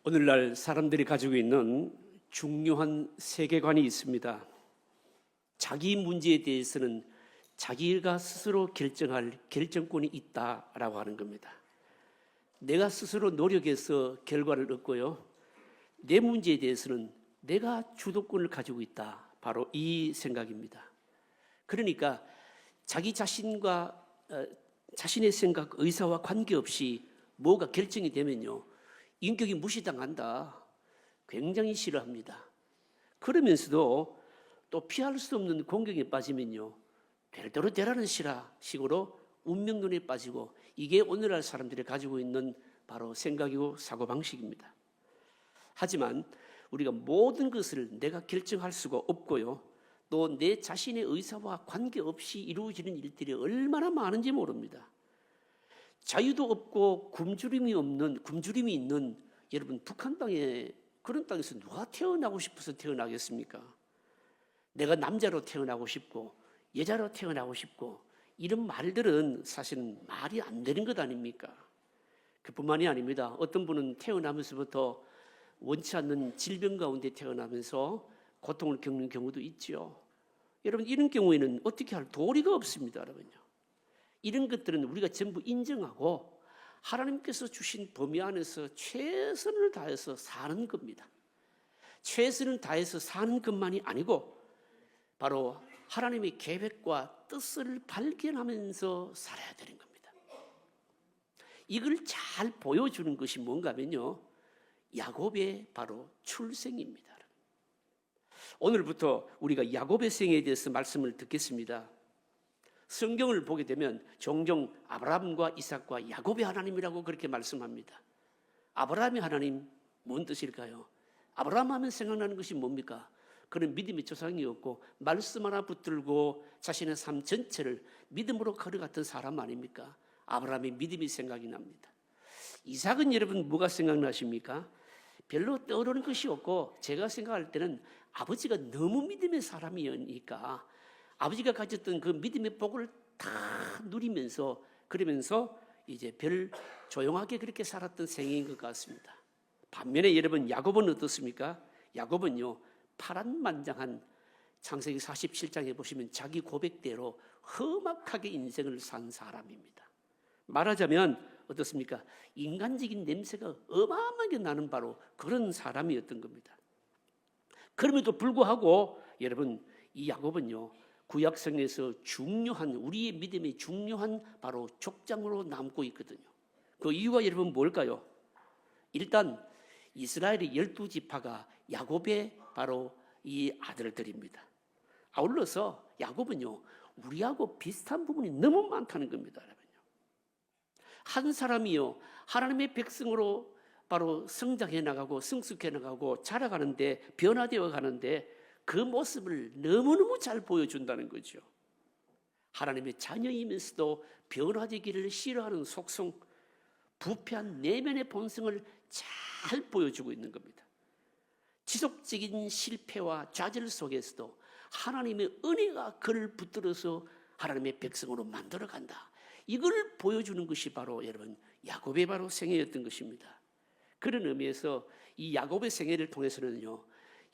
오늘날 사람들이 가지고 있는 중요한 세계관이 있습니다. 자기 문제에 대해서는 자기가 스스로 결정할 결정권이 있다라고 하는 겁니다. 내가 스스로 노력해서 결과를 얻고요. 내 문제에 대해서는 내가 주도권을 가지고 있다. 바로 이 생각입니다. 그러니까 자기 자신과 자신의 생각, 의사와 관계없이 뭐가 결정이 되면요, 인격이 무시당한다. 굉장히 싫어합니다. 그러면서도 또 피할 수 없는 공경에 빠지면요, 별대로 되라는 식으로 운명론에 빠지고, 이게 오늘날 사람들이 가지고 있는 바로 생각이고 사고방식입니다. 하지만 우리가 모든 것을 내가 결정할 수가 없고요, 또 내 자신의 의사와 관계없이 이루어지는 일들이 얼마나 많은지 모릅니다. 자유도 없고 굶주림이 있는 여러분, 북한 땅에, 그런 땅에서 누가 태어나고 싶어서 태어나겠습니까? 내가 남자로 태어나고 싶고 여자로 태어나고 싶고 이런 말들은 사실은 말이 안 되는 것 아닙니까? 그뿐만이 아닙니다. 어떤 분은 태어나면서부터 원치 않는 질병 가운데 태어나면서 고통을 겪는 경우도 있죠. 여러분, 이런 경우에는 어떻게 할 도리가 없습니다. 여러분요. 이런 것들은 우리가 전부 인정하고 하나님께서 주신 범위 안에서 최선을 다해서 사는 겁니다. 최선을 다해서 사는 것만이 아니고 바로 하나님의 계획과 뜻을 발견하면서 살아야 되는 겁니다. 이걸 잘 보여주는 것이 뭔가 하면요, 야곱의 바로 출생입니다. 오늘부터 우리가 야곱의 생애에 대해서 말씀을 듣겠습니다. 성경을 보게 되면 종종 아브라함과 이삭과 야곱의 하나님이라고 그렇게 말씀합니다. 아브라함의 하나님, 뭔 뜻일까요? 아브라함 하면 생각나는 것이 뭡니까? 그는 믿음의 조상이었고 말씀 하나 붙들고 자신의 삶 전체를 믿음으로 걸어갔던 사람 아닙니까? 아브라함의 믿음이 생각이 납니다. 이삭은 여러분 뭐가 생각나십니까? 별로 떠오르는 것이 없고, 제가 생각할 때는 아버지가 너무 믿음의 사람이니까 아버지가 가졌던 그 믿음의 복을 다 누리면서, 그러면서 이제 별 조용하게 그렇게 살았던 생애인 것 같습니다. 반면에 여러분, 야곱은 어떻습니까? 야곱은요, 파란만장한 창세기 47장에 보시면 자기 고백대로 험악하게 인생을 산 사람입니다. 말하자면 어떻습니까? 인간적인 냄새가 어마어마하게 나는 바로 그런 사람이었던 겁니다. 그럼에도 불구하고 여러분, 이 야곱은요, 구약성에서 중요한, 우리의 믿음의 중요한 바로 족장으로 남고 있거든요. 그 이유가 여러분 뭘까요? 일단 이스라엘의 12지파가 야곱의 바로 이 아들들입니다. 아울러서 야곱은요, 우리하고 비슷한 부분이 너무 많다는 겁니다. 한 사람이요, 하나님의 백성으로 바로 성장해 나가고 성숙해 나가고 자라가는데, 변화되어 가는데 그 모습을 너무너무 잘 보여준다는 거죠. 하나님의 자녀이면서도 변화되기를 싫어하는 속성, 부패한 내면의 본성을 잘 보여주고 있는 겁니다. 지속적인 실패와 좌절 속에서도 하나님의 은혜가 그를 붙들어서 하나님의 백성으로 만들어간다. 이걸 보여주는 것이 바로 여러분, 야곱의 바로 생애였던 것입니다. 그런 의미에서 이 야곱의 생애를 통해서는요,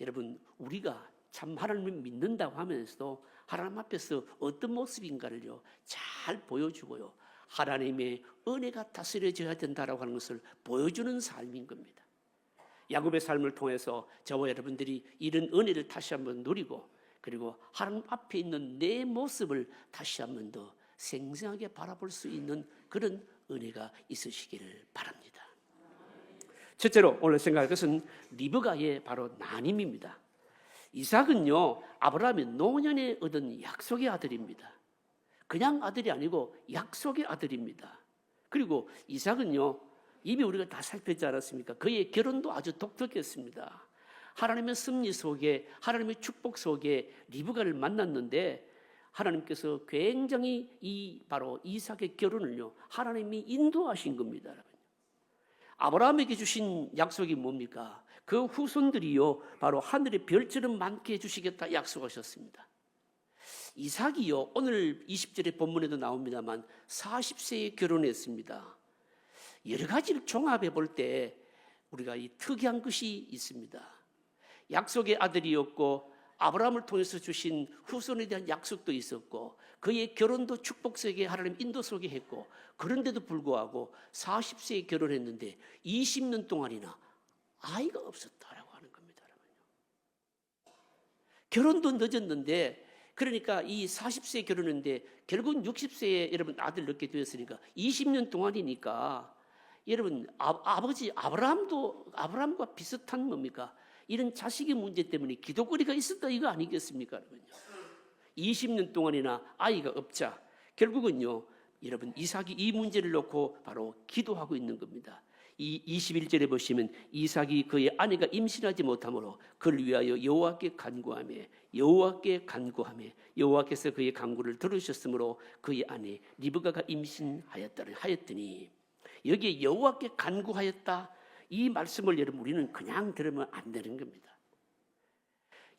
여러분, 우리가 참 하나님을 믿는다고 하면서도 하나님 앞에서 어떤 모습인가를요, 잘 보여주고요, 하나님의 은혜가 다스려져야 된다라고 하는 것을 보여주는 삶인 겁니다. 야곱의 삶을 통해서 저와 여러분들이 이런 은혜를 다시 한번 누리고, 그리고 하나님 앞에 있는 내 모습을 다시 한번 더 생생하게 바라볼 수 있는 그런 은혜가 있으시기를 바랍니다. 첫째로 오늘 생각할 것은 리브가의 바로 난임입니다. 이삭은요, 아브라함이 노년에 얻은 약속의 아들입니다. 그냥 아들이 아니고 약속의 아들입니다. 그리고 이삭은요, 이미 우리가 다 살폈지 않았습니까? 그의 결혼도 아주 독특했습니다. 하나님의 섭리 속에, 하나님의 축복 속에 리브가를 만났는데, 하나님께서 굉장히 이 바로 이삭의 결혼을요, 하나님이 인도하신 겁니다. 아브라함에게 주신 약속이 뭡니까? 그 후손들이요, 바로 하늘의 별처럼 많게 해주시겠다 약속하셨습니다. 이삭이요, 오늘 20절의 본문에도 나옵니다만 40세에 결혼했습니다. 여러 가지를 종합해 볼 때 우리가 이 특이한 것이 있습니다. 약속의 아들이었고 아브라함을 통해서 주신 후손에 대한 약속도 있었고 그의 결혼도 축복 속에 하나님 인도 속에 했고 그런데도 불구하고 40세에 결혼했는데 20년 동안이나 아이가 없었다라고 하는 겁니다. 결혼도 늦었는데 그러니까 이 40세에 결혼했는데 결국은 60세에 여러분 아들 낳게 되었으니까 20년 동안이니까 여러분 아버지 아브라함과 비슷한 뭡니까? 이런 자식의 문제 때문에 기도거리가 있었다 이거 아니겠습니까? 여러분요. 20년 동안이나 아이가 없자 결국은요 여러분 이삭이 이 문제를 놓고 바로 기도하고 있는 겁니다. 이 21절에 보시면 이삭이 그의 아내가 임신하지 못하므로 그를 위하여 여호와께 간구하며 여호와께서 그의 간구를 들으셨으므로 그의 아내 리브가가 임신하였더니 여기에 여호와께 간구하였다 이 말씀을 여러분 우리는 그냥 들으면 안 되는 겁니다.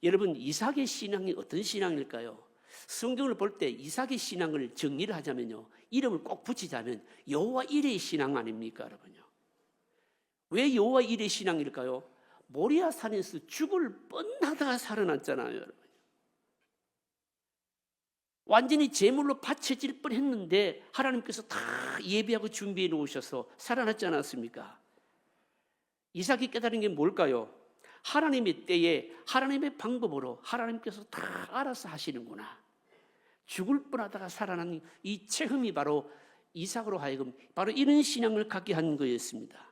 여러분 이삭의 신앙이 어떤 신앙일까요? 성경을 볼 때 이삭의 신앙을 정리를 하자면요 이름을 꼭 붙이자면 여호와 이레의 신앙 아닙니까 여러분요? 왜 여호와 이레의 신앙일까요? 모리아 산에서 죽을 뻔하다가 살아났잖아요 여러분. 완전히 제물로 바쳐질 뻔했는데 하나님께서 다 예비하고 준비해 놓으셔서 살아났지 않았습니까? 이삭이 깨달은 게 뭘까요? 하나님의 때에 하나님의 방법으로 하나님께서 다 알아서 하시는구나. 죽을 뻔하다가 살아난 이 체험이 바로 이삭으로 하여금 바로 이런 신앙을 갖게 한 거였습니다.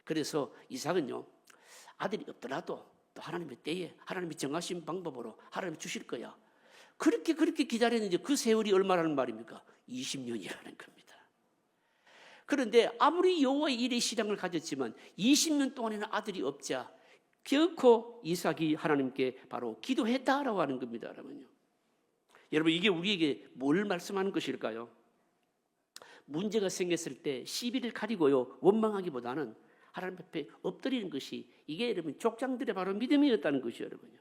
그래서 이삭은요 아들이 없더라도 또 하나님의 때에 하나님이 정하신 방법으로 하나님이 주실 거야. 그렇게 기다렸는데 그 세월이 얼마라는 말입니까? 20년이라는 겁니다. 그런데 아무리 여호와의 일의 신앙을 가졌지만 20년 동안에는 아들이 없자 결코 이삭이 하나님께 바로 기도했다라고 하는 겁니다. 여러분요. 여러분 이게 우리에게 뭘 말씀하는 것일까요? 문제가 생겼을 때 시비를 가리고요 원망하기보다는 하나님 앞에 엎드리는 것이 이게 여러분 족장들의 바로 믿음이었다는 것이요 여러분요.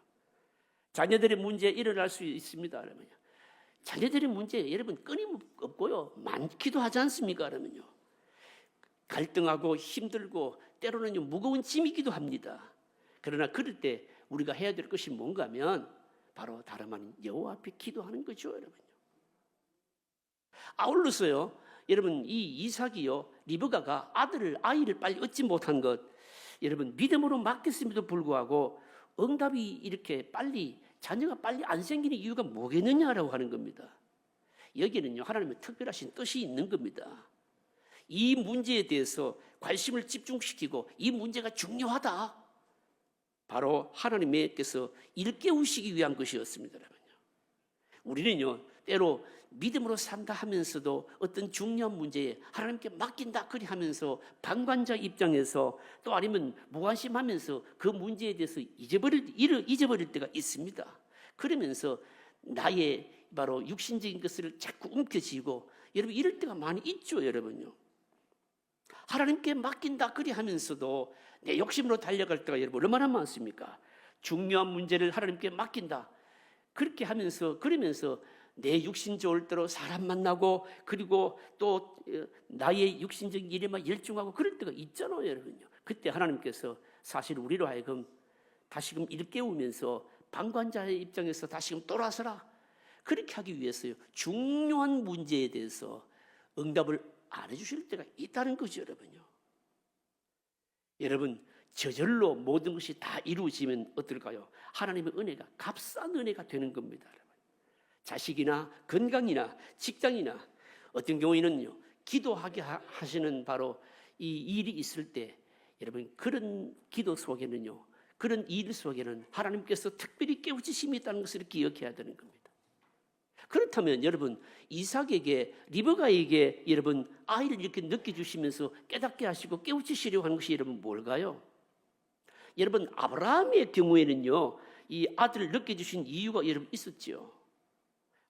자녀들의 문제 일어날 수 있습니다 여러분요. 자녀들의 문제 여러분 끊임없고요 많기도 하지 않습니까 여러분요. 갈등하고 힘들고 때로는 무거운 짐이기도 합니다. 그러나 그럴 때 우리가 해야 될 것이 뭔가 하면 바로 다름 아닌 여호와 앞에 기도하는 거죠 여러분요. 아울러서요 여러분 이 이삭이요 리브가가 아이를 빨리 얻지 못한 것 여러분 믿음으로 맡겼음에도 불구하고 응답이 이렇게 빨리 자녀가 빨리 안 생기는 이유가 뭐겠느냐라고 하는 겁니다. 여기는요 하나님의 특별하신 뜻이 있는 겁니다. 이 문제에 대해서 관심을 집중시키고 이 문제가 중요하다. 바로 하나님께서 일깨우시기 위한 것이었습니다. 우리는요 때로 믿음으로 산다 하면서도 어떤 중요한 문제에 하나님께 맡긴다 그리 하면서 방관자 입장에서 또 아니면 무관심하면서 그 문제에 대해서 잊어버릴 때가 있습니다. 그러면서 나의 바로 육신적인 것을 자꾸 움켜쥐고 여러분 이럴 때가 많이 있죠 여러분요. 하나님께 맡긴다 그리 하면서도 내 욕심으로 달려갈 때가 여러분 얼마나 많습니까? 중요한 문제를 하나님께 맡긴다 그렇게 하면서 그러면서 내 육신 좋을 대로 사람 만나고 그리고 또 나의 육신적인 일에만 열중하고 그럴 때가 있잖아요 여러분요. 그때 하나님께서 사실 우리로 하여금 다시금 일깨우면서 방관자의 입장에서 다시금 돌아서라 그렇게 하기 위해서요 중요한 문제에 대해서 응답을 안 해주실 때가 있다는 거죠 여러분요. 여러분 저절로 모든 것이 다 이루어지면 어떨까요? 하나님의 은혜가 값싼 은혜가 되는 겁니다. 자식이나 건강이나 직장이나 어떤 경우에는요 기도하게 하시는 바로 이 일이 있을 때 여러분 그런 기도 속에는요 그런 일 속에는 하나님께서 특별히 깨우치심이 있다는 것을 기억해야 되는 겁니다. 그렇다면 여러분 이삭에게 리브가에게 여러분 아이를 이렇게 느껴주시면서 깨닫게 하시고 깨우치시려고 하는 것이 여러분 뭘까요? 여러분 아브라함의 경우에는요 이 아들을 느껴주신 이유가 여러분 있었죠.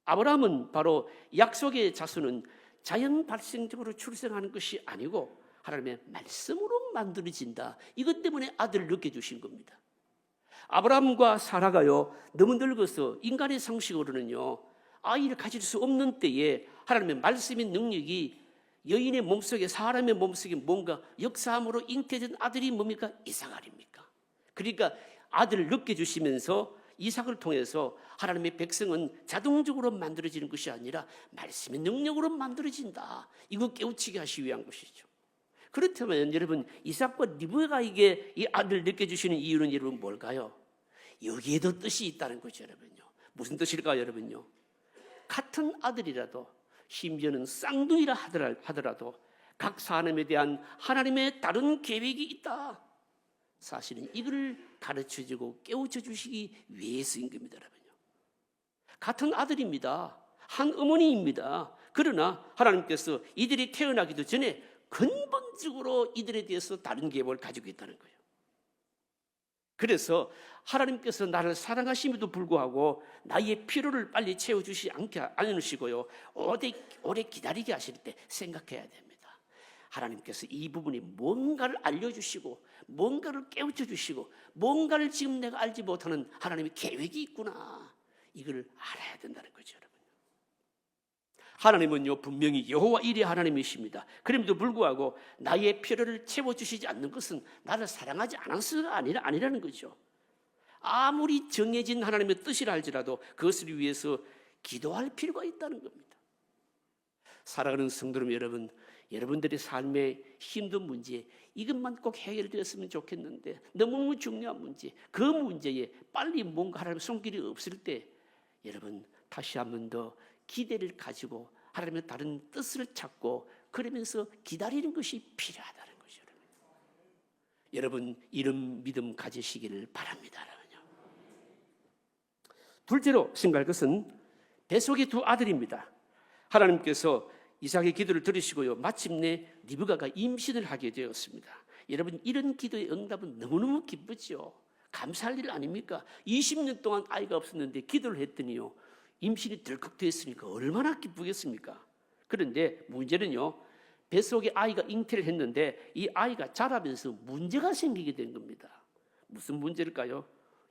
아브라함은 바로 약속의 자손은 자연 발생적으로 출생하는 것이 아니고 하나님의 말씀으로 만들어진다. 이것 때문에 아들을 느껴주신 겁니다. 아브라함과 사라가요 너무 늙어서 인간의 상식으로는요 아이를 가질 수 없는 때에 하나님의 말씀의 능력이 여인의 몸속에, 사람의 몸속에 뭔가 역사함으로 잉태된 아들이 뭡니까? 이삭아닙니까? 그러니까 아들을 늦게 주시면서 이삭을 통해서 하나님의 백성은 자동적으로 만들어지는 것이 아니라 말씀의 능력으로 만들어진다. 이거 깨우치게 하시기 위한 것이죠. 그렇다면 여러분, 이삭과 리브가가 이 아들을 늦게 주시는 이유는 여러분 뭘까요? 여기에도 뜻이 있다는 거죠, 여러분요. 무슨 뜻일까요, 여러분요? 같은 아들이라도, 심지어는 쌍둥이라 하더라도 각 사람에 대한 하나님의 다른 계획이 있다. 사실은 이걸 가르쳐주고 깨우쳐 주시기 위해서인 겁니다, 여러분요. 같은 아들입니다. 한 어머니입니다. 그러나 하나님께서 이들이 태어나기도 전에 근본적으로 이들에 대해서 다른 계획을 가지고 있다는 거예요. 그래서 하나님께서 나를 사랑하심에도 불구하고 나의 필요를 빨리 채워주시지 않으시고요, 오래 기다리게 하실 때 생각해야 됩니다. 하나님께서 이 부분에 뭔가를 알려주시고 뭔가를 깨우쳐 주시고 뭔가를 지금 내가 알지 못하는 하나님의 계획이 있구나, 이걸 알아야 된다는 거죠, 여러분. 하나님은요 분명히 여호와 일의 하나님이십니다. 그럼에도 불구하고 나의 필요를 채워주시지 않는 것은 나를 사랑하지 않아서가 아니라는 거죠. 아무리 정해진 하나님의 뜻이라 할지라도 그것을 위해서 기도할 필요가 있다는 겁니다. 사랑하는 성도 여러분, 여러분들의 삶의 힘든 문제, 이것만 꼭 해결되었으면 좋겠는데 너무 중요한 문제, 그 문제에 빨리 뭔가 하나님의 손길이 없을 때 여러분 다시 한 번 더 기대를 가지고 하나님의 다른 뜻을 찾고 그러면서 기다리는 것이 필요하다는 거죠. 여러분 이런 믿음 가지시기를 바랍니다. 여러분요. 둘째로 생각할 것은 뱃속의 두 아들입니다. 하나님께서 이삭의 기도를 들으시고요, 마침내 리브가가 임신을 하게 되었습니다. 여러분 이런 기도의 응답은 너무너무 기쁘죠. 감사할 일 아닙니까? 20년 동안 아이가 없었는데 기도를 했더니요 임신이 덜컥 됐으니까 얼마나 기쁘겠습니까? 그런데 문제는요, 뱃속에 아이가 잉태를 했는데 이 아이가 자라면서 문제가 생기게 된 겁니다. 무슨 문제일까요?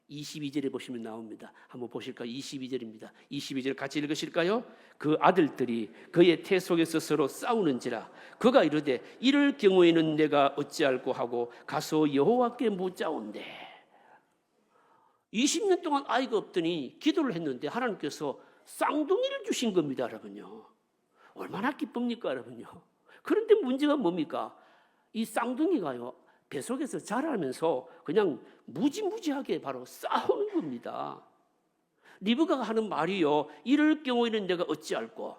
22절에 보시면 나옵니다. 한번 보실까요? 22절입니다. 22절 같이 읽으실까요? 그 아들들이 그의 태 속에서 서로 싸우는지라 그가 이르되 이럴 경우에는 내가 어찌할꼬 하고 가서 여호와께 묻자온대. 20년 동안 아이가 없더니 기도를 했는데 하나님께서 쌍둥이를 주신 겁니다, 여러분요. 얼마나 기쁩니까, 여러분요. 그런데 문제가 뭡니까? 이 쌍둥이가요 뱃속에서 자라면서 그냥 무지무지하게 바로 싸우는 겁니다. 리브가가 하는 말이요, 이럴 경우에는 내가 어찌할꼬.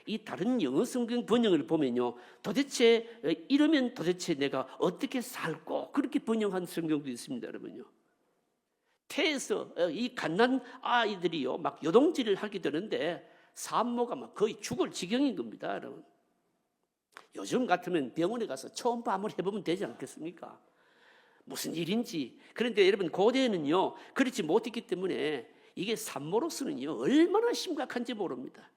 이 다른 영어 성경 번역을 보면요, 도대체 이러면 도대체 내가 어떻게 살꼬, 그렇게 번역한 성경도 있습니다, 여러분요. 태에서 이 갓난 아이들이요 막 요동질을 하게 되는데 산모가 막 거의 죽을 지경인 겁니다, 여러분. 요즘 같으면 병원에 가서 초음파 한번 해보면 되지 않겠습니까? 무슨 일인지. 그런데 여러분 고대에는요 그렇지 못했기 때문에 이게 산모로서는요 얼마나 심각한지 모릅니다.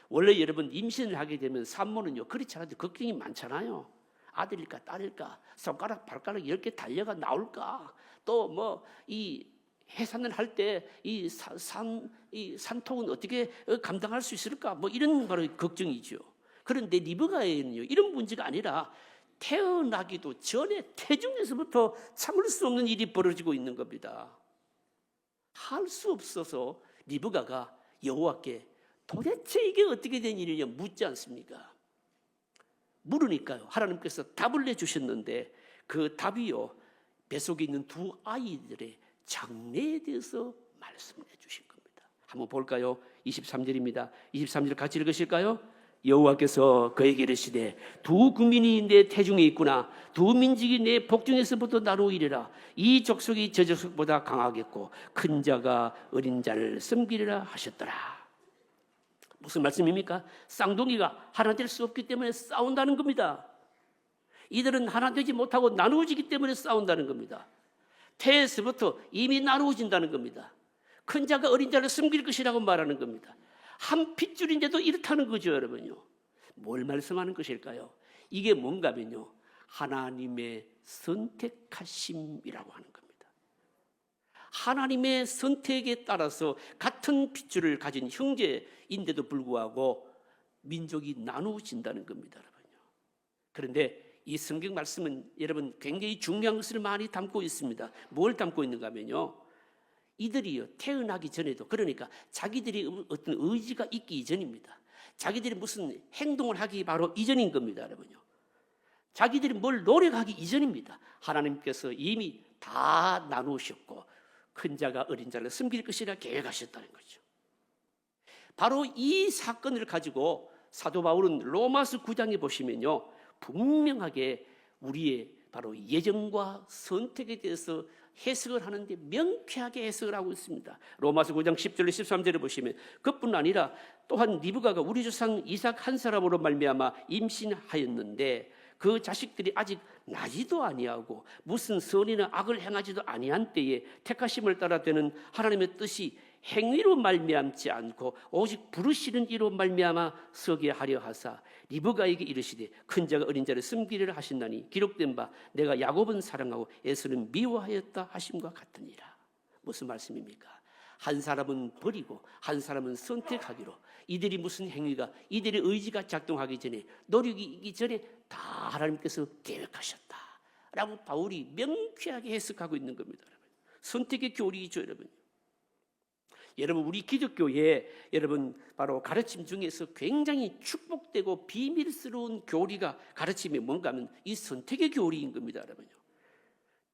원래 여러분 임신을 하게 되면 산모는요 그렇지 않아도 걱정이 많잖아요. 아들일까 딸일까, 손가락 발가락 10개 달려가 나올까, 또 뭐 이 해산을 할 때 이 산통은 어떻게 감당할 수 있을까, 뭐 이런 바로 걱정이죠. 그런데 리브가에는요 이런 문제가 아니라 태어나기도 전에 태중에서부터 참을 수 없는 일이 벌어지고 있는 겁니다. 할 수 없어서 리브가가 여호와께 도대체 이게 어떻게 된 일이냐 묻지 않습니까? 물으니까요 하나님께서 답을 내주셨는데 그 답이요 뱃속에 있는 두 아이들의 장래에 대해서 말씀해 주신 겁니다. 한번 볼까요? 23절입니다. 23절 같이 읽으실까요? 여호와께서 그에게 이르시되 두 국민이 내 태중에 있구나. 두 민족이 내 복중에서부터 나누이리라. 이 족속이 저 족속보다 강하겠고 큰 자가 어린 자를 섬기리라 하셨더라. 무슨 말씀입니까? 쌍둥이가 하나 될 수 없기 때문에 싸운다는 겁니다. 이들은 하나 되지 못하고 나누어지기 때문에 싸운다는 겁니다. 태에서부터 이미 나누어진다는 겁니다. 큰 자가 어린 자를 섬길 것이라고 말하는 겁니다. 한 핏줄인데도 이렇다는 거죠, 여러분요. 뭘 말씀하는 것일까요? 이게 뭔가면요, 하나님의 선택하심이라고 하는 겁니다. 하나님의 선택에 따라서 같은 핏줄을 가진 형제인데도 불구하고 민족이 나누어진다는 겁니다, 여러분요. 그런데 이 성경 말씀은 여러분 굉장히 중요한 것을 많이 담고 있습니다. 뭘 담고 있는가 하면요, 이들이요 태어나기 전에도, 그러니까 자기들이 어떤 의지가 있기 이전입니다. 자기들이 무슨 행동을 하기 바로 이전인 겁니다, 여러분요. 자기들이 뭘 노력하기 이전입니다. 하나님께서 이미 다 나누셨고 큰 자가 어린 자를 섬길 것이라 계획하셨다는 거죠. 바로 이 사건을 가지고 사도 바울은 로마서 9장에 보시면요, 분명하게 우리의 바로 예정과 선택에 대해서 해석을 하는데 명쾌하게 해석을 하고 있습니다. 로마서 9장 10절 13절에 보시면 그뿐 아니라 또한 리브가가 우리 조상 이삭 한 사람으로 말미암아 임신하였는데 그 자식들이 아직 나지도 아니하고 무슨 선이나 악을 행하지도 아니한 때에 택하심을 따라 되는 하나님의 뜻이 행위로 말미암지 않고 오직 부르시는 이로 말미암아 서게 하려 하사 리브가에게 이르시되 큰 자가 어린 자를 섬기리라 하신다니 기록된 바 내가 야곱은 사랑하고 에서는 미워하였다 하심과 같으니라. 무슨 말씀입니까? 한 사람은 버리고 한 사람은 선택하기로, 이들이 무슨 행위가, 이들의 의지가 작동하기 전에, 노력이 있기 전에 다 하나님께서 계획하셨다라고 바울이 명쾌하게 해석하고 있는 겁니다. 여러분. 선택의 교리이죠, 여러분. 여러분, 우리 기독교의 여러분 바로 가르침 중에서 굉장히 축복되고 비밀스러운 교리가, 가르침이 뭔가 하면 이 선택의 교리인 겁니다, 여러분요.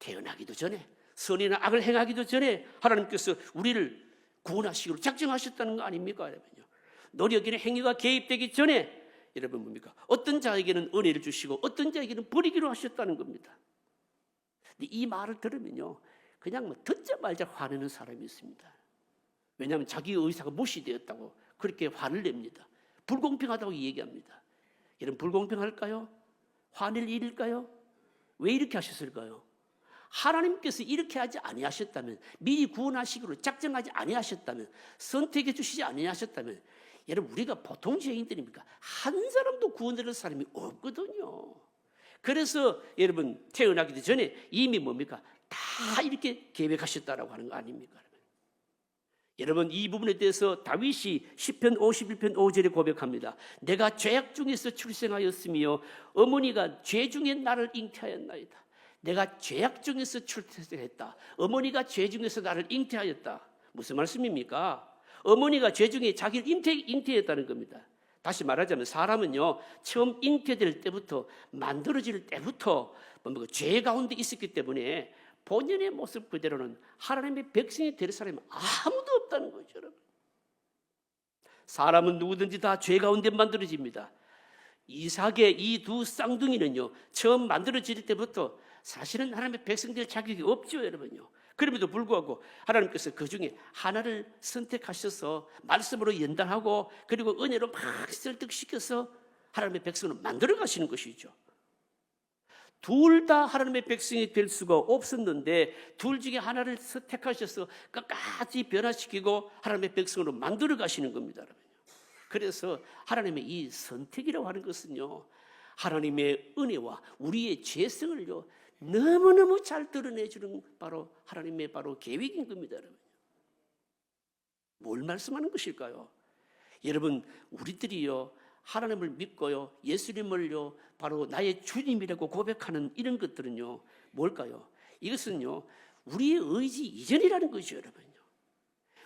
태어나기도 전에, 선이나 악을 행하기도 전에 하나님께서 우리를 구원하시기로 작정하셨다는 거 아닙니까, 여러분요. 노력이나 행위가 개입되기 전에 여러분 뭡니까? 어떤 자에게는 은혜를 주시고 어떤 자에게는 버리기로 하셨다는 겁니다. 근데 이 말을 들으면요, 그냥 뭐 듣자 말자 화내는 사람이 있습니다. 왜냐하면 자기의 의사가 무시되었다고 그렇게 화를 냅니다. 불공평하다고 얘기합니다. 여러분, 불공평할까요? 화낼 일일까요? 왜 이렇게 하셨을까요? 하나님께서 이렇게 하지 아니하셨다면, 미리 구원하시기로 작정하지 아니하셨다면, 선택해 주시지 아니하셨다면, 여러분 우리가 보통 죄인들입니까? 한 사람도 구원될 사람이 없거든요. 그래서 여러분 태어나기도 전에 이미 뭡니까? 다 이렇게 계획하셨다라고 하는 거 아닙니까? 여러분, 이 부분에 대해서 다윗이 시편 51편 5절에 고백합니다. 내가 죄악 중에서 출생하였으며 어머니가 죄 중에 나를 잉태하였나이다. 내가 죄악 중에서 출생했다. 어머니가 죄 중에서 나를 잉태하였다. 무슨 말씀입니까? 어머니가 죄 중에 자기를 잉태했다는 겁니다. 다시 말하자면 사람은요, 처음 잉태될 때부터, 만들어질 때부터 죄 가운데 있었기 때문에 본연의 모습 그대로는 하나님의 백성이 될 사람이 아무도 없다는 거죠, 여러분. 사람은 누구든지 다 죄 가운데 만들어집니다. 이삭의 이 두 쌍둥이는요, 처음 만들어질 때부터 사실은 하나님의 백성 될 자격이 없죠, 여러분요. 그럼에도 불구하고 하나님께서 그 중에 하나를 선택하셔서 말씀으로 연단하고 그리고 은혜로 막 설득시켜서 하나님의 백성을 만들어 가시는 것이죠. 둘 다 하나님의 백성이 될 수가 없었는데 둘 중에 하나를 선택하셔서 끝까지 변화시키고 하나님의 백성으로 만들어 가시는 겁니다, 여러분. 그래서 하나님의 이 선택이라고 하는 것은요, 하나님의 은혜와 우리의 죄성을요 너무너무 잘 드러내주는 바로 하나님의 바로 계획인 겁니다, 여러분. 뭘 말씀하는 것일까요? 여러분, 우리들이요 하나님을 믿고요 예수님을요 바로 나의 주님이라고 고백하는 이런 것들은요 뭘까요? 이것은요 우리의 의지 이전이라는 것이죠, 여러분요.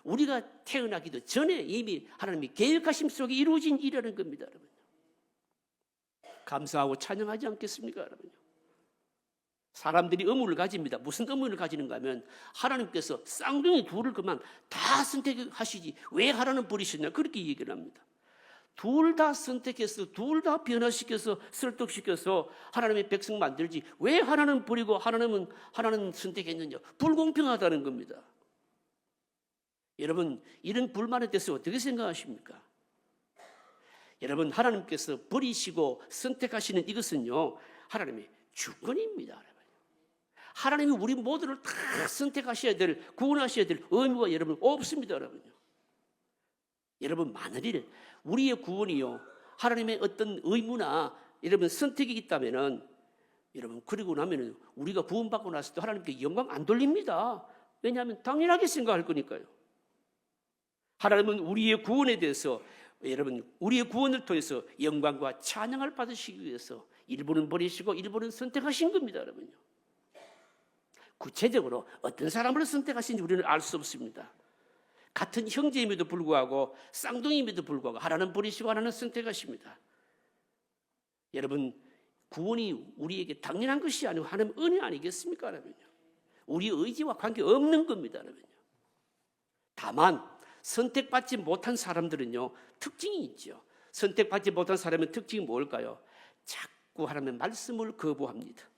우리가 태어나기도 전에 이미 하나님이 계획하심 속에 이루어진 일이라는 겁니다, 여러분. 감사하고 찬양하지 않겠습니까, 여러분요? 사람들이 의문을 가집니다. 무슨 의문을 가지는가 하면 하나님께서 쌍둥이 둘을 그만 다 선택하시지 왜 하나는 버리셨냐, 그렇게 얘기를 합니다. 둘 다 선택해서 둘 다 변화시켜서 설득시켜서 하나님의 백성 만들지 왜 하나는 버리고 하나는 선택했느냐, 불공평하다는 겁니다. 여러분, 이런 불만에 대해서 어떻게 생각하십니까? 여러분, 하나님께서 버리시고 선택하시는 이것은요 하나님의 주권입니다, 여러분. 하나님이 우리 모두를 다 선택하셔야 될, 구원하셔야 될 의무가 여러분 없습니다, 여러분요. 여러분, 만일 우리의 구원이요 하나님의 어떤 의무나 여러분 선택이 있다면은 여러분 그리고 나면은 우리가 구원받고 났을 때 하나님께 영광 안 돌립니다. 왜냐하면 당연하게 생각할 거니까요. 하나님은 우리의 구원에 대해서 여러분 우리의 구원을 통해서 영광과 찬양을 받으시기 위해서 일부는 버리시고 일부는 선택하신 겁니다, 여러분요. 구체적으로 어떤 사람을 선택하신지 우리는 알 수 없습니다. 같은 형제임에도 불구하고 쌍둥이임에도 불구하고 하나는 버리시고 하나는 선택하십니다. 여러분, 구원이 우리에게 당연한 것이 아니고 하나님 은혜 아니겠습니까, 여러분요? 우리 의지와 관계없는 겁니다, 여러분요. 다만 선택받지 못한 사람들은요, 특징이 있죠. 선택받지 못한 사람의 특징이 뭘까요? 자꾸 하나님의 말씀을 거부합니다.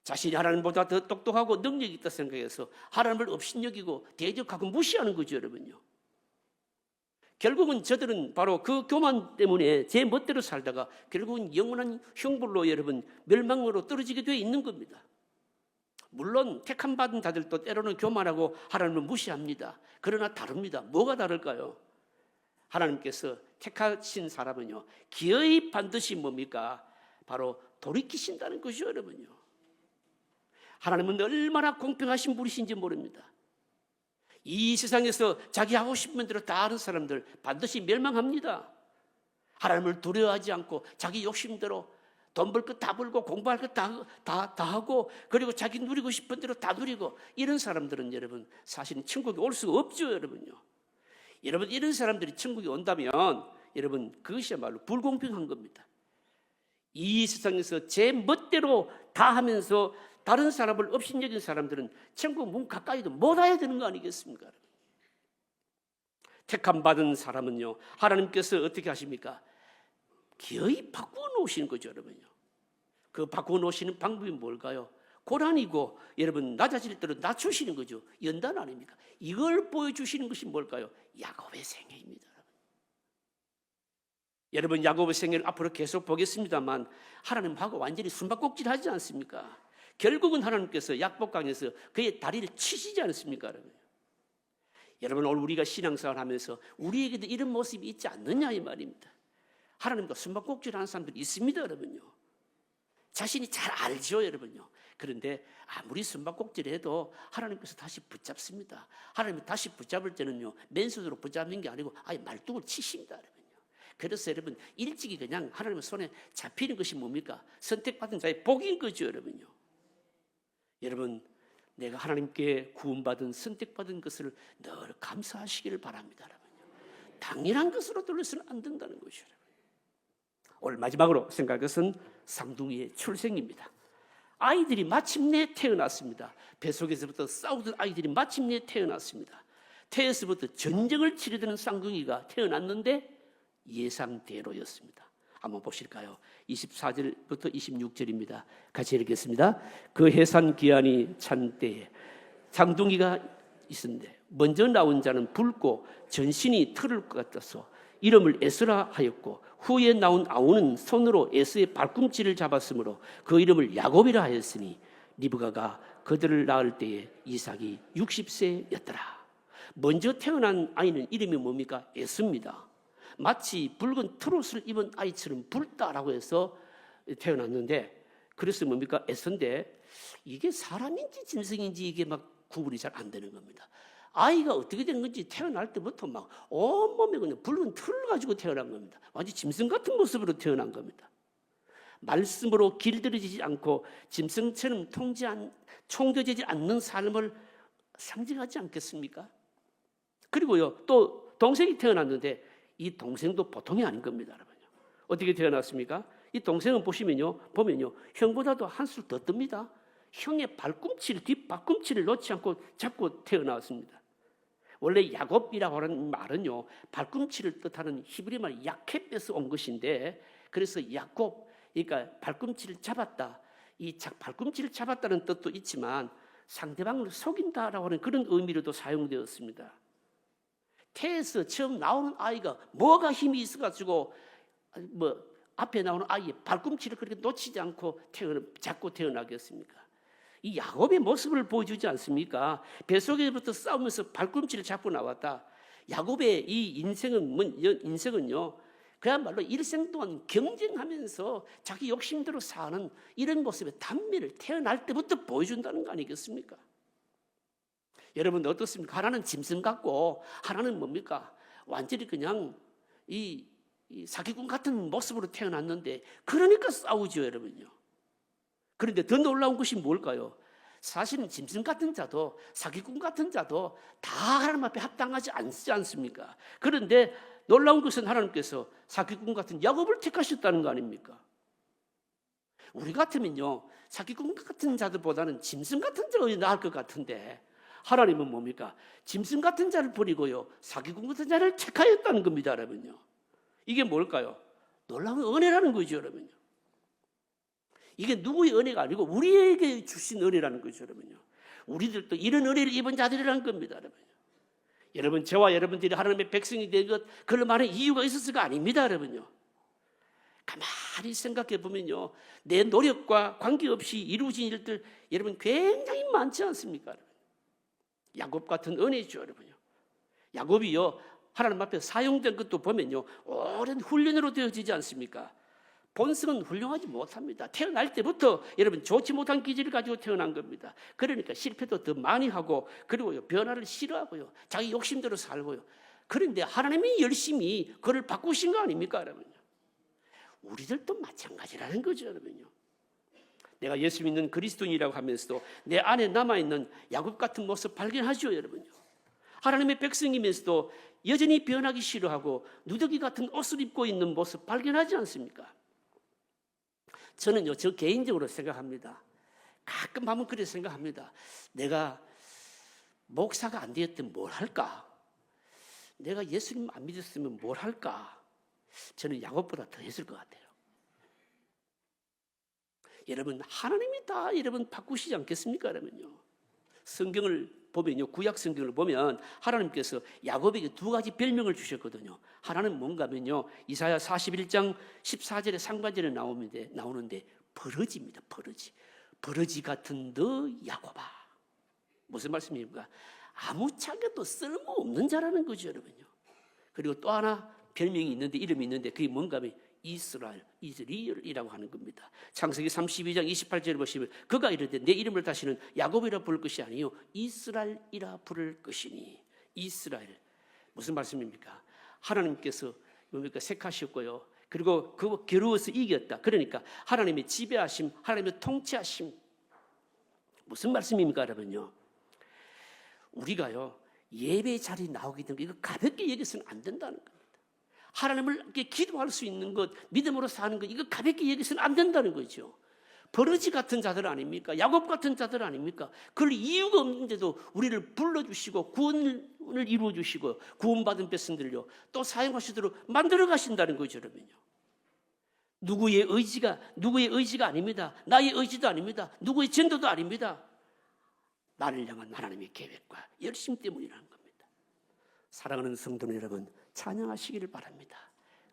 자신이 하나님보다 더 똑똑하고 능력이 있다 생각해서 하나님을 업신여기고 대적하고 무시하는 거죠, 여러분요. 결국은 저들은 바로 그 교만 때문에 제 멋대로 살다가 결국은 영원한 형벌로 여러분 멸망으로 떨어지게 되어 있는 겁니다. 물론 택함 받은 자들도 때로는 교만하고 하나님을 무시합니다. 그러나 다릅니다. 뭐가 다를까요? 하나님께서 택하신 사람은요, 기어이 반드시 뭡니까? 바로 돌이키신다는 것이죠, 여러분요. 하나님은 얼마나 공평하신 분이신지 모릅니다. 이 세상에서 자기 하고 싶은 대로 다 하는 사람들 반드시 멸망합니다. 하나님을 두려워하지 않고 자기 욕심대로 돈 벌 것 다 벌고 공부할 것 다 하고 그리고 자기 누리고 싶은 대로 다 누리고 이런 사람들은 여러분 사실은 천국에 올 수가 없죠, 여러분요. 여러분 이런 사람들이 천국에 온다면 여러분 그것이야말로 불공평한 겁니다. 이 세상에서 제 멋대로 다 하면서 다른 사람을 업신여긴 사람들은 천국 문 가까이도 못 와야 되는 거 아니겠습니까? 택함 받은 사람은요, 하나님께서 어떻게 하십니까? 기어이 바꾸어 놓으시는 거죠, 여러분요. 그 바꾸어 놓으시는 방법이 뭘까요? 고난이고 여러분 낮아질 대로 낮추시는 거죠. 연단 아닙니까? 이걸 보여주시는 것이 뭘까요? 야곱의 생애입니다. 여러분 야곱의 생애를 앞으로 계속 보겠습니다만 하나님하고 완전히 숨바꼭질하지 않습니까? 결국은 하나님께서 약복강에서 그의 다리를 치시지 않습니까, 여러분? 여러분 오늘 우리가 신앙생활 하면서 우리에게도 이런 모습이 있지 않느냐 이 말입니다. 하나님과 숨바꼭질하는 사람들이 있습니다, 여러분요. 자신이 잘 알죠, 여러분요. 그런데 아무리 숨바꼭질해도 하나님께서 다시 붙잡습니다. 하나님이 다시 붙잡을 때는요, 맨손으로 붙잡는 게 아니고 아예 말뚝을 치십니다, 여러분요. 그래서 여러분 일찍이 그냥 하나님의 손에 잡히는 것이 뭡니까? 선택받은 자의 복인 거죠, 여러분요. 여러분 내가 하나님께 구원받은 선택받은 것을 늘 감사하시기를 바랍니다, 여러분요. 당연한 것으로 돌려서는 안 된다는 것이죠. 오늘 마지막으로 생각할 것은 쌍둥이의 출생입니다. 아이들이 마침내 태어났습니다. 뱃속에서부터 싸우던 아이들이 마침내 태어났습니다. 태에서부터 전쟁을 치르던 쌍둥이가 태어났는데 예상대로였습니다. 한번 보실까요? 24절부터 26절입니다. 같이 읽겠습니다. 그 해산 기한이 찬 때에 쌍둥이가 있었는데 먼저 나온 자는 붉고 전신이 털을 것 같아서 이름을 에스라 하였고 후에 나온 아우는 손으로 에스의 발꿈치를 잡았으므로 그 이름을 야곱이라 하였으니 리브가가 그들을 낳을 때에 이삭이 60세였더라. 먼저 태어난 아이는 이름이 뭡니까? 에스입니다. 마치 붉은 트롯을 입은 아이처럼 붉다라고 해서 태어났는데 그래서 뭡니까? 에스인데 이게 사람인지 짐승인지 이게 막 구분이 잘 안 되는 겁니다. 아이가 어떻게 된 건지 태어날 때부터 막 온몸에 그냥 붉은 털을 가지고 태어난 겁니다. 완전 짐승 같은 모습으로 태어난 겁니다. 말씀으로 길들여지지 않고 짐승처럼 총겨지지 않는 삶을 상징하지 않겠습니까? 그리고요 또 동생이 태어났는데 이 동생도 보통이 아닌 겁니다, 여러분요. 어떻게 태어났습니까? 이 동생은 보면요 형보다도 한술 더 뜹니다. 형의 뒷발꿈치를 놓지 않고 잡고 태어났습니다. 원래 야곱이라고 하는 말은요 발꿈치를 뜻하는 히브리 말 야켓에서 온 것인데 그래서 야곱 그러니까 발꿈치를 잡았다. 이 발꿈치를 잡았다는 뜻도 있지만 상대방을 속인다라고 하는 그런 의미로도 사용되었습니다. 태에서 처음 나오는 아이가 뭐가 힘이 있어가지고 앞에 나오는 아이의 발꿈치를 그렇게 놓치지 않고 잡고 태어나겠습니까? 이 야곱의 모습을 보여주지 않습니까? 뱃속에부터 싸우면서 발꿈치를 잡고 나왔다. 야곱의 이 인생은요 그야말로 일생 동안 경쟁하면서 자기 욕심대로 사는 이런 모습의 단면을 태어날 때부터 보여준다는 거 아니겠습니까? 여러분 어떻습니까? 하나는 짐승 같고 하나는 뭡니까? 완전히 그냥 이 이 사기꾼 같은 모습으로 태어났는데 그러니까 싸우죠, 여러분요. 그런데 더 놀라운 것이 뭘까요? 사실은 짐승 같은 자도 사기꾼 같은 자도 다 하나님 앞에 합당하지 않지 않습니까? 그런데 놀라운 것은 하나님께서 사기꾼 같은 야곱을 택하셨다는 거 아닙니까? 우리 같으면요, 사기꾼 같은 자들보다는 짐승 같은 자가 나을 것 같은데 하나님은 뭡니까? 짐승 같은 자를 버리고요, 사기꾼 같은 자를 택하였다는 겁니다, 여러분요. 이게 뭘까요? 놀라운 은혜라는 거죠, 여러분요. 이게 누구의 은혜가 아니고 우리에게 주신 은혜라는 거죠, 여러분요. 우리들도 이런 은혜를 입은 자들이라는 겁니다, 여러분요. 여러분, 저와 여러분들이 하나님의 백성이 된 것, 그럴 만한 이유가 있었을까? 아닙니다, 여러분요. 가만히 생각해 보면요, 내 노력과 관계없이 이루어진 일들, 여러분 굉장히 많지 않습니까? 여러분? 야곱 같은 은혜죠, 여러분요. 야곱이요, 하나님 앞에 사용된 것도 보면요, 오랜 훈련으로 되어지지 않습니까? 본성은 훌륭하지 못합니다. 태어날 때부터 여러분 좋지 못한 기질을 가지고 태어난 겁니다. 그러니까 실패도 더 많이 하고, 그리고 변화를 싫어하고요, 자기 욕심대로 살고요. 그런데 하나님이 열심히 그를 바꾸신 거 아닙니까, 여러분요? 우리들도 마찬가지라는 거죠, 여러분요. 내가 예수 믿는 그리스도인이라고 하면서도 내 안에 남아있는 야곱 같은 모습 발견하죠, 여러분요. 하나님의 백성이면서도 여전히 변하기 싫어하고 누더기 같은 옷을 입고 있는 모습 발견하지 않습니까? 저는요, 저 개인적으로 생각합니다. 가끔 하면 그렇게 생각합니다. 내가 목사가 안 되었다면 뭘 할까? 내가 예수님 안 믿었으면 뭘 할까? 저는 야곱보다 더 했을 것 같아요. 여러분, 하나님이 다 여러분 바꾸시지 않겠습니까? 여러분요. 성경을 보면요, 구약 성경을 보면 하나님께서 야곱에게 두 가지 별명을 주셨거든요. 하나는 뭔가 하면요, 이사야 41장 14절에 상반절에 나오는데 버러지입니다. 버러지 같은 너 야곱아. 무슨 말씀입니까? 아무짝에도 쓸모없는 자라는 거죠, 여러분요. 그리고 또 하나 별명이 있는데, 이름이 있는데, 그게 뭔가 하면 이스라엘이라고 하는 겁니다. 창세기 32장 28절을 보시면 그가 이르되 내 이름을 다시는 야곱이라 부를 것이 아니요 이스라엘이라 부를 것이니. 이스라엘, 무슨 말씀입니까? 하나님께서 뭡니까? 택하셨고요, 그리고 그 겨루어서 이겼다. 그러니까 하나님의 지배하심, 하나님의 통치하심. 무슨 말씀입니까, 여러분요? 우리가요, 예배 자리에 나오게 되면 이거 가볍게 여겨서는 안 된다는 겁니다. 하나님을 기도할 수 있는 것, 믿음으로 사는 것, 이거 가볍게 여기서는 안 된다는 거죠. 버러지 같은 자들 아닙니까? 야곱 같은 자들 아닙니까? 그럴 이유가 없는데도 우리를 불러주시고 구원을 이루어주시고 구원받은 백성들요, 또 사용하시도록 만들어 가신다는 거죠, 여러분요. 누구의 의지가 아닙니다. 나의 의지도 아닙니다. 누구의 전도도 아닙니다. 나를 향한 하나님의 계획과 열심 때문이라는 겁니다. 사랑하는 성도 여러분, 찬양하시기를 바랍니다.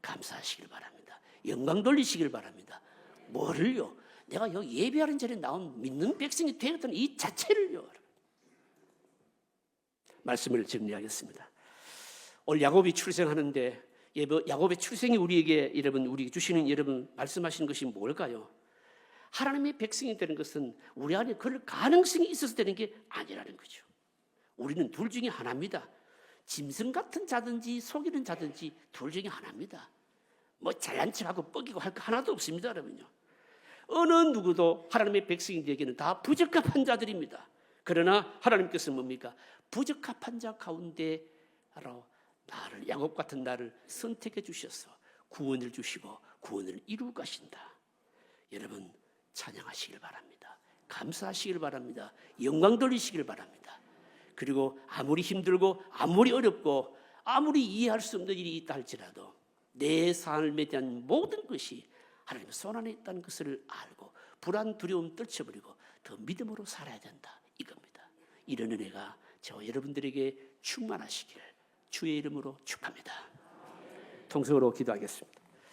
감사하시기를 바랍니다. 영광 돌리시기를 바랍니다. 뭐를요? 내가 여기 예배하는 자리에 나온 믿는 백성이 되었다는 이 자체를요. 말씀을 정리하겠습니다. 오늘 야곱이 출생하는데, 야곱의 출생이 우리에게 우리 주시는 말씀하시는 것이 뭘까요? 하나님의 백성이 되는 것은 우리 안에 그럴 가능성이 있어서 되는 게 아니라는 거죠. 우리는 둘 중에 하나입니다. 짐승 같은 자든지 속이는 자든지 둘 중에 하나입니다. 뭐 잘난 척하고 뻐기고 할 거 하나도 없습니다, 여러분요. 어느 누구도 하나님의 백성들에게는 다 부적합한 자들입니다. 그러나 하나님께서 뭡니까? 부적합한 자 가운데 바로 나를, 야곱 같은 나를 선택해 주셔서 구원을 주시고 구원을 이루어 가신다. 여러분, 찬양하시길 바랍니다. 감사하시길 바랍니다. 영광 돌리시길 바랍니다. 그리고 아무리 힘들고 아무리 어렵고 아무리 이해할 수 없는 일이 있다 할지라도 내 삶에 대한 모든 것이 하나님의 손안에 있다는 것을 알고 불안, 두려움 떨쳐버리고 더 믿음으로 살아야 된다, 이겁니다. 이런 은혜가 저와 여러분들에게 충만하시기를 주의 이름으로 축복합니다. 통성으로 기도하겠습니다.